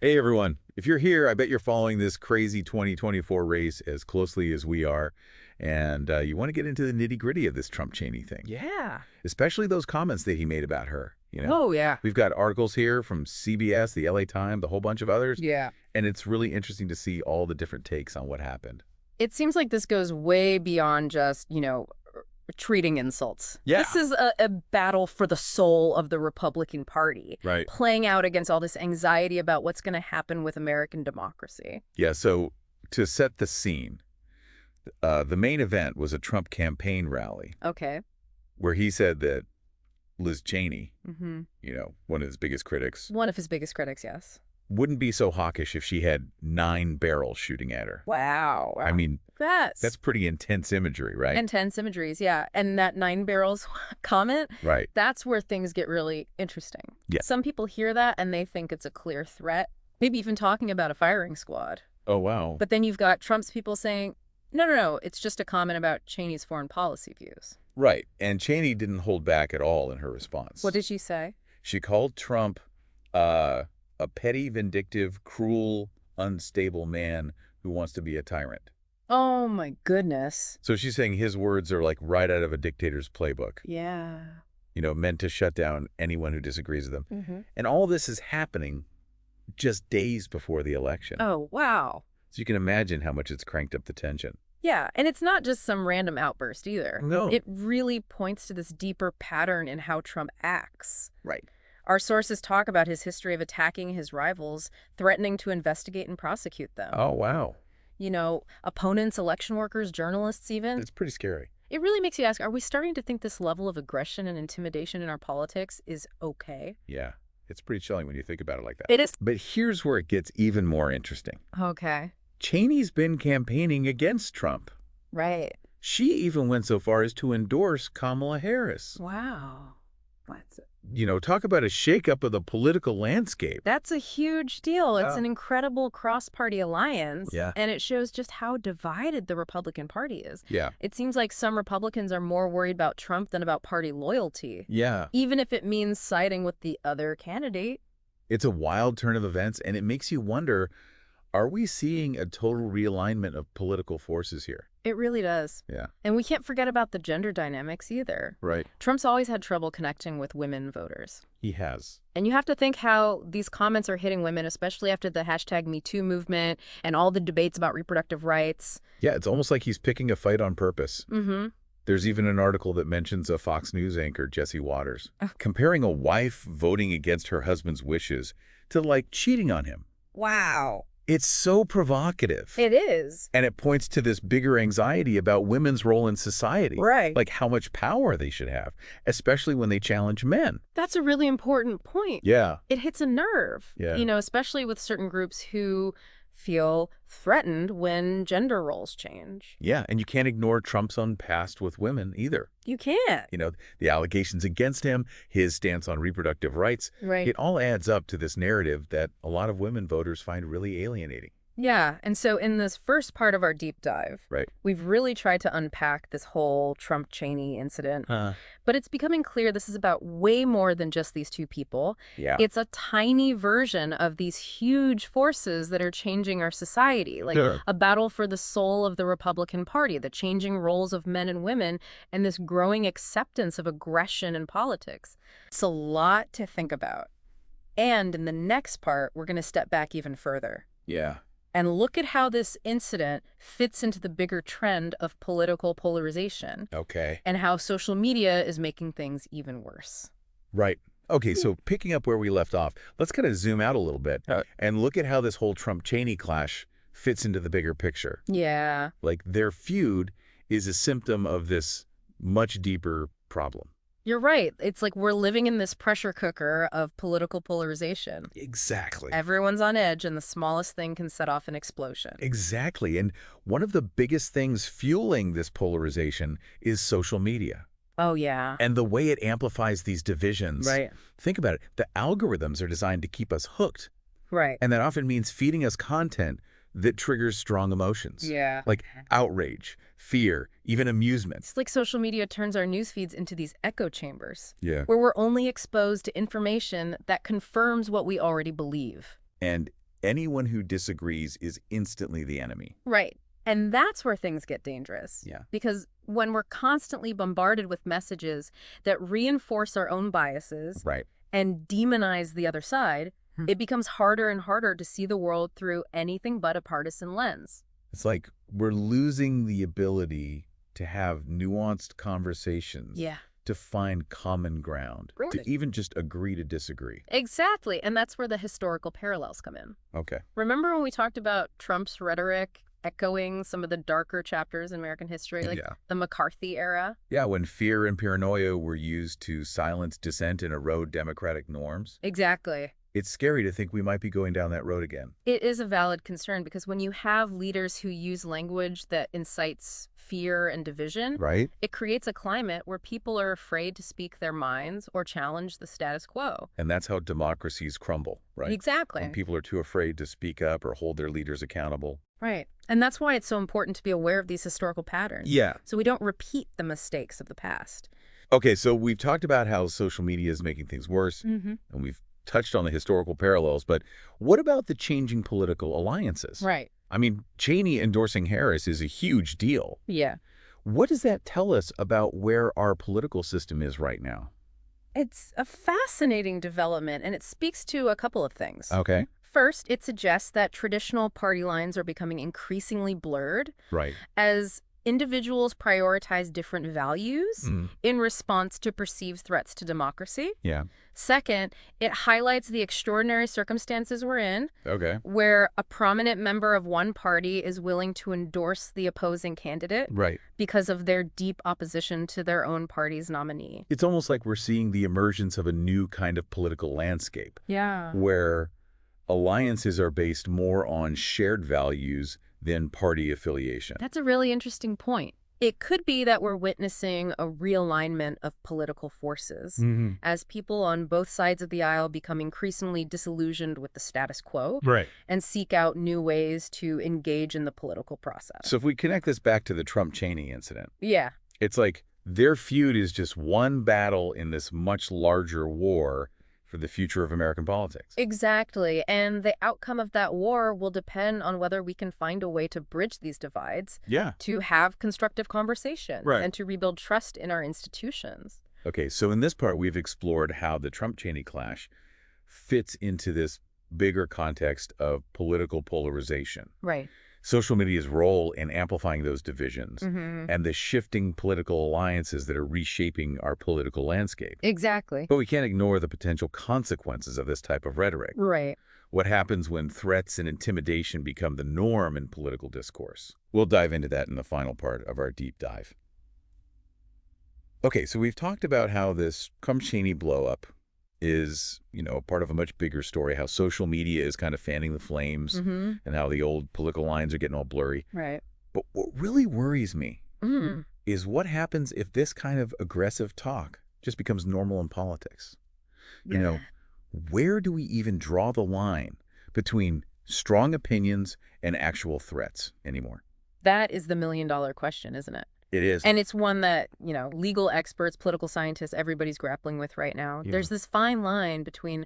Hey everyone, if you're here, I bet you're following this crazy 2024 race as closely as we are, and you want to get into the nitty-gritty of this Trump-Cheney thing, Yeah. especially those comments that he made about her. Oh, yeah. We've got articles here from CBS, the LA Times, the whole bunch of others, Yeah. and it's really interesting to see all the different takes on what happened. It seems like this goes way beyond just, treating insults. Yeah. This is a battle for the soul of the Republican Party, Right. playing out against all this anxiety about what's going to happen with American democracy. Yeah, so to set the scene, the main event was a Trump campaign rally Okay. where he said that Liz Cheney, Mm-hmm. one of his biggest critics, One of his biggest critics, yes. wouldn't be so hawkish if she had 9 barrels shooting at her. Wow. I mean, that's that's pretty intense imagery, right? intense imageries, yeah. And that 9 barrels comment, Right. that's where things get really interesting. Yeah. Some people hear that and they think it's a clear threat, maybe even talking about a firing squad. Oh, wow. But then you've got Trump's people saying, no, it's just a comment about Cheney's foreign policy views. Right. And Cheney didn't hold back at all in her response. What did she say? She called Trump a petty, vindictive, cruel, unstable man who wants to be a tyrant. Oh, my goodness. So she's saying his words are like right out of a dictator's playbook, Yeah. meant to shut down anyone who disagrees with them. Mm-hmm. And all this is happening just days before the election. Oh, wow. So you can imagine how much it's cranked up the tension. Yeah, and it's not just some random outburst either. No. It really points to this deeper pattern in how Trump acts. Right. Our sources talk about his history of attacking his rivals, threatening to investigate and prosecute them. Oh, wow. Opponents, election workers, journalists even. It's pretty scary. It really makes you ask, are we starting to think this level of aggression and intimidation in our politics is okay? Yeah. It's pretty chilling when you think about it like that. It is. But here's where it gets even more interesting. Okay. Cheney's been campaigning against Trump. Right. She even went so far as to endorse Kamala Harris. Wow. Talk about a shakeup of the political landscape. That's a huge deal. It's Yeah. an incredible cross-party alliance. Yeah. And it shows just how divided the Republican Party is. Yeah. It seems like some Republicans are more worried about Trump than about party loyalty, Yeah. even if it means siding with the other candidate. It's a wild turn of events, and it makes you wonder, are we seeing a total realignment of political forces here? It really does. Yeah. And we can't forget about the gender dynamics either. Right. Trump's always had trouble connecting with women voters. He has. And you have to think how these comments are hitting women, especially after the hashtag #MeToo movement and all the debates about reproductive rights. Yeah, it's almost like he's picking a fight on purpose. Mm-hmm. There's even an article that mentions a Fox News anchor, Jesse Waters, comparing a wife voting against her husband's wishes to, cheating on him. Wow. It's so provocative. It is. And it points to this bigger anxiety about women's role in society. Right. Like how much power they should have, especially when they challenge men. That's a really important point. Yeah. It hits a nerve, Yeah. Especially with certain groups who feel threatened when gender roles change. Yeah, and you can't ignore Trump's own past with women either. You can't. The allegations against him, his stance on reproductive rights, Right. it all adds up to this narrative that a lot of women voters find really alienating. Yeah, and so in this first part of our deep dive, Right. we've really tried to unpack this whole Trump-Cheney incident. But it's becoming clear this is about way more than just these two people. Yeah. It's a tiny version of these huge forces that are changing our society, like Sure. a battle for the soul of the Republican Party, the changing roles of men and women, and this growing acceptance of aggression in politics. It's a lot to think about. And in the next part, we're going to step back even further Yeah. and look at how this incident fits into the bigger trend of political polarization Okay. and how social media is making things even worse. Right. Okay, so picking up where we left off, let's kind of zoom out a little bit and look at how this whole Trump-Cheney clash fits into the bigger picture. Yeah. Like their feud is a symptom of this much deeper problem. You're right. It's like we're living in this pressure cooker of political polarization. Exactly. Everyone's on edge, and the smallest thing can set off an explosion. Exactly. And one of the biggest things fueling this polarization is social media. Oh, yeah. And the way it amplifies these divisions. Right. Think about it. The algorithms are designed to keep us hooked. Right. And that often means feeding us content that triggers strong emotions. Yeah. Like outrage, fear, even amusement. It's like social media turns our news feeds into these echo chambers. Yeah. Where we're only exposed to information that confirms what we already believe. And anyone who disagrees is instantly the enemy. Right. And that's where things get dangerous. Yeah. Because when we're constantly bombarded with messages that reinforce our own biases Right. and demonize the other side, it becomes harder and harder to see the world through anything but a partisan lens. It's like we're losing the ability to have nuanced conversations. Yeah. To find common ground, Right. to even just agree to disagree. Exactly. And that's where the historical parallels come in. Okay. Remember when we talked about Trump's rhetoric echoing some of the darker chapters in American history, like Yeah. the McCarthy era? Yeah, when fear and paranoia were used to silence dissent and erode democratic norms. Exactly. It's scary to think we might be going down that road again. It is a valid concern because when you have leaders who use language that incites fear and division, Right? it creates a climate where people are afraid to speak their minds or challenge the status quo. And that's how democracies crumble, right? Exactly. When people are too afraid to speak up or hold their leaders accountable. Right. And that's why it's so important to be aware of these historical patterns. Yeah. So we don't repeat the mistakes of the past. Okay, so we've talked about how social media is making things worse, Mm-hmm. and we've touched on the historical parallels, but what about the changing political alliances? Right. I mean, Cheney endorsing Harris is a huge deal. Yeah. What does that tell us about where our political system is right now? It's a fascinating development, and it speaks to a couple of things. Okay. First, it suggests that traditional party lines are becoming increasingly blurred Right. as individuals prioritize different values in response to perceived threats to democracy. Yeah. Second, it highlights the extraordinary circumstances we're in, Okay. where a prominent member of one party is willing to endorse the opposing candidate Right. because of their deep opposition to their own party's nominee. It's almost like we're seeing the emergence of a new kind of political landscape Yeah. where alliances are based more on shared values than party affiliation. That's a really interesting point. It could be that we're witnessing a realignment of political forces as people on both sides of the aisle become increasingly disillusioned with the status quo Right. and seek out new ways to engage in the political process. So if we connect this back to the Trump-Cheney incident, Yeah. it's like their feud is just one battle in this much larger war for the future of American politics. Exactly. And the outcome of that war will depend on whether we can find a way to bridge these divides, Yeah. to have constructive conversation, Right. and to rebuild trust in our institutions. Okay, so in this part, we've explored how the Trump-Cheney clash fits into this bigger context of political polarization, Right. social media's role in amplifying those divisions, Mm-hmm. and the shifting political alliances that are reshaping our political landscape. Exactly. But we can't ignore the potential consequences of this type of rhetoric. Right. What happens when threats and intimidation become the norm in political discourse? We'll dive into that in the final part of our deep dive. Okay, so we've talked about how this Trump-Cheney blow-up is, part of a much bigger story, how social media is kind of fanning the flames Mm-hmm. and how the old political lines are getting all blurry. Right. But what really worries me Mm. is what happens if this kind of aggressive talk just becomes normal in politics. Where do we even draw the line between strong opinions and actual threats anymore? That is the million-dollar question, isn't it? It is. And it's one that, legal experts, political scientists, everybody's grappling with right now. Yeah. There's this fine line between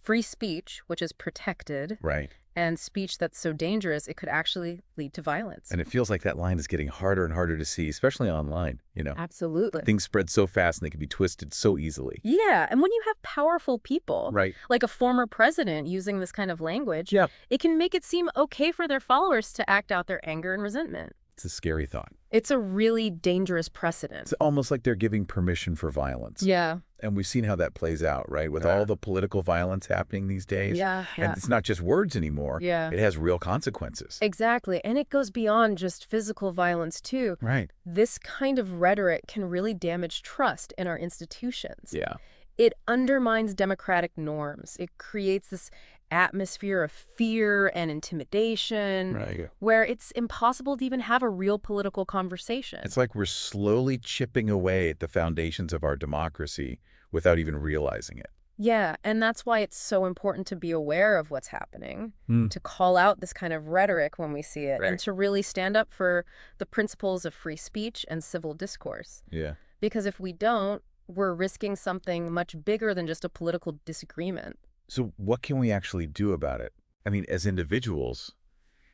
free speech, which is protected, Right. and speech that's so dangerous it could actually lead to violence. And it feels like that line is getting harder and harder to see, especially online. Absolutely. Things spread so fast and they can be twisted so easily. Yeah, and when you have powerful people, Right. like a former president using this kind of language, Yeah. it can make it seem okay for their followers to act out their anger and resentment. It's a scary thought. It's a really dangerous precedent. It's almost like they're giving permission for violence. Yeah. And we've seen how that plays out, right? With all the political violence happening these days. Yeah. And it's not just words anymore. Yeah. It has real consequences. Exactly. And it goes beyond just physical violence, too. Right. This kind of rhetoric can really damage trust in our institutions. Yeah. It undermines democratic norms. It creates this atmosphere of fear and intimidation Right. where it's impossible to even have a real political conversation. It's like we're slowly chipping away at the foundations of our democracy without even realizing it. Yeah, and that's why it's so important to be aware of what's happening, to call out this kind of rhetoric when we see it, and Right. to really stand up for the principles of free speech and civil discourse. Yeah. Because if we don't, we're risking something much bigger than just a political disagreement. So what can we actually do about it? I mean, as individuals,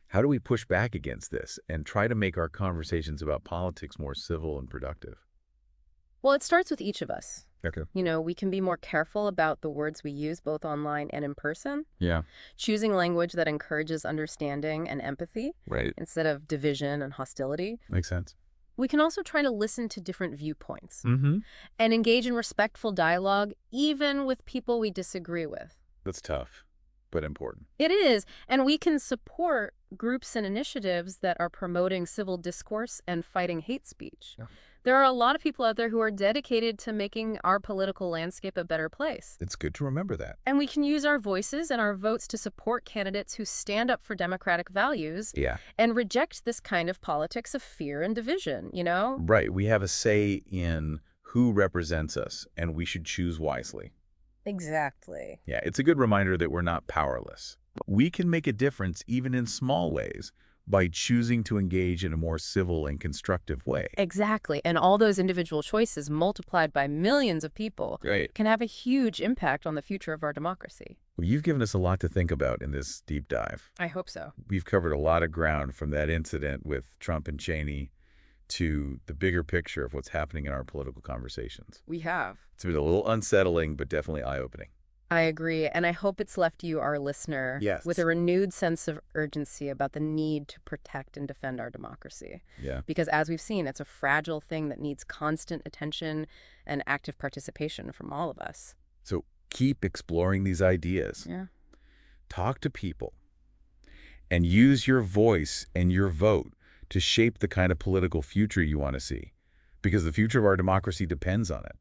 how do we push back against this and try to make our conversations about politics more civil and productive? Well, it starts with each of us. Okay. We can be more careful about the words we use both online and in person, Yeah. choosing language that encourages understanding and empathy Right. instead of division and hostility. Makes sense. We can also try to listen to different viewpoints Mm-hmm. and engage in respectful dialogue, even with people we disagree with. That's tough, but important. It is, and we can support groups and initiatives that are promoting civil discourse and fighting hate speech. Yeah. There are a lot of people out there who are dedicated to making our political landscape a better place. It's good to remember that. And we can use our voices and our votes to support candidates who stand up for democratic values Yeah. and reject this kind of politics of fear and division. Right. We have a say in who represents us, and we should choose wisely. Exactly. Yeah, it's a good reminder that we're not powerless. We can make a difference even in small ways by choosing to engage in a more civil and constructive way. Exactly. And all those individual choices multiplied by millions of people Right. can have a huge impact on the future of our democracy. Well, you've given us a lot to think about in this deep dive. I hope so. We've covered a lot of ground from that incident with Trump and Cheney to the bigger picture of what's happening in our political conversations. We have. It's been a little unsettling, but definitely eye-opening. I agree, and I hope it's left you, our listener, Yes. with a renewed sense of urgency about the need to protect and defend our democracy. Yeah. Because as we've seen, it's a fragile thing that needs constant attention and active participation from all of us. So keep exploring these ideas. Yeah. Talk to people and use your voice and your vote to shape the kind of political future you want to see, because the future of our democracy depends on it.